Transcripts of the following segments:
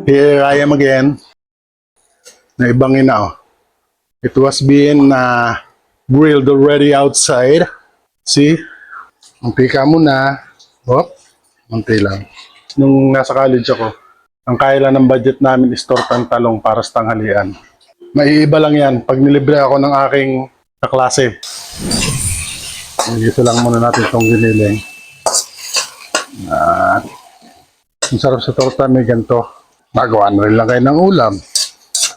Here I am again. Naibangin na oh. It was being grilled already outside. See? Munti ka muna. Oh, munti lang. Nung nasa college ako, ang kaya lang ng budget namin is tortang talong para sa tanghalian. Maiiba lang yan pag nilibre ako ng aking kaklase. Dito lang muna natin itong giniling. At ang sarap sa torta may ganito. Magawa na rin lang kayo ng ulam.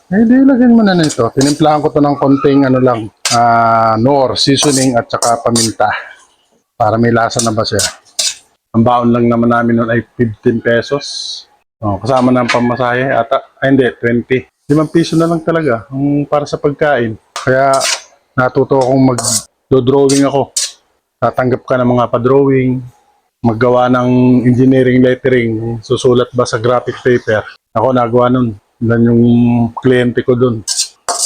Eh, di lagyan mo na nito. Tinimplahan ko to ng konting nor, seasoning at saka paminta. Para may lasa na ba siya. Ang baon lang naman namin noon ay 15 pesos. Oh, kasama ng pamasahe ata. Ay hindi, 20. 5 piso na lang talaga para sa pagkain. Kaya natuto akong mag-drawing ako. Tatanggap ka ng mga pa-drawing. Maggawa ng engineering lettering. Susulat ba sa graphic paper. Ako nagawa nun. Yan yung kliyente ko dun.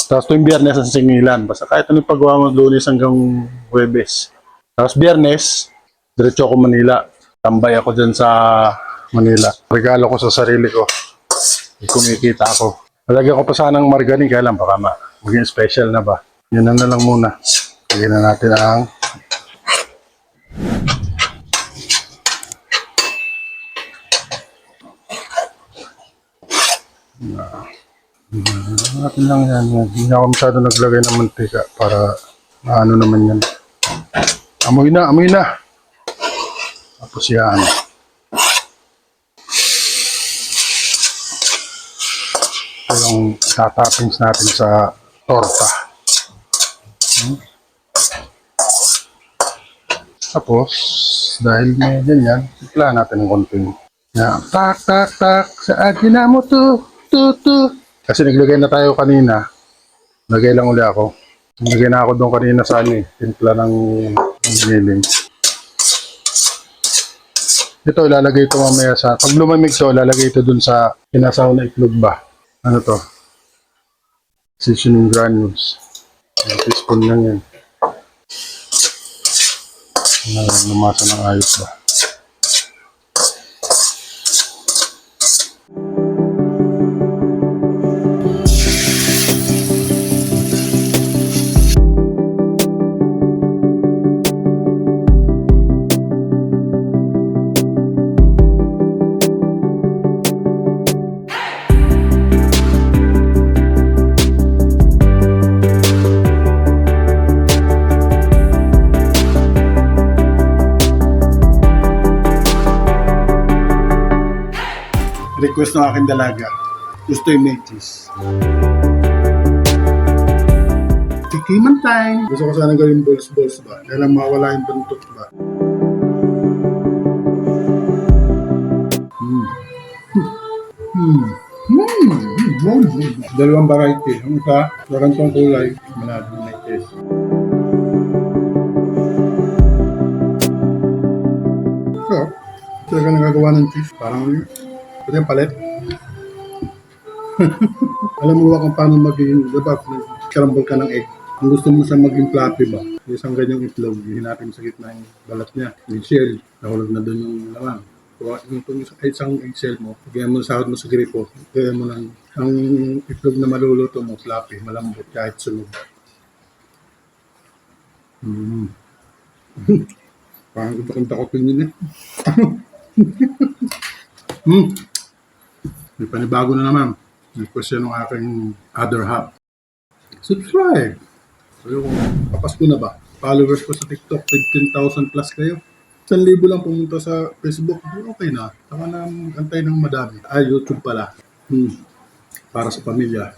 Tapos tuwing Biyernes ang singilan. Basta kahit anong paggawa mo, Lunes hanggang Huwebes. Tapos Biyernes, diretso ako Manila. Tambay ako dyan sa Manila. Regalo ko sa sarili ko. Kumikita ako. Talagyan ko pa sanang margarine, kaya lang baka maging special na ba. Yun na lang muna. Lagyan na natin ang natin lang yan. Hindi ako masyado naglagay ng mantika para ano naman yan. Amoy na, amoy na. Tapos yan. Ito yung tatoppings natin sa torta. Tapos, dahil may ganyan, ikla natin ng konting. Yan. Tak, tak, tak. Saan mo to? Kasi naglagay na tayo kanina. Lagay lang uli ako. Naglagay na ako doon kanina sa timpla ng giniling. Ito, ilalagay ito mamaya sa... Pag lumamig ito, ilalagay ito doon sa pinasaw na itlog ba. Ano to? Seasoning granules. Ang teaspoon lang yan. Lumasa ng ayos ba. Request ng aking dalaga. Gusto yung may cheese. Tikiman time! Gusto ko sana gawin balls ba? Kaya lang mawala yung buntot ba? Dalawang variety. Ang isa, garantong kulay. Manado may cheese. So, talaga nagagawa ng cheese. Parang ito yung palit. Alam mo ba kung paano maging, diba, scramble ka ng egg. Kung gusto mo siya maging fluffy ba, isang ganyang itlog, hinapin sa gitna yung balat niya, yung shell, nahulog na doon yung laman. Kung isang egg shell mo, bigyan mo sa sahod mo sa gripo, bigyan mo ng ang itlog na maluluto mo, fluffy, malambot, kahit sunog. Parang gusto kong takotin yun eh. May panibago na naman. May question ng aking other half. Subscribe! So kung papasko na ba? Followers ko sa TikTok, 15,000 plus kayo. 1,000 lang pumunta sa Facebook. Okay na. Saka na antay ng madami. YouTube pala. Para sa pamilya.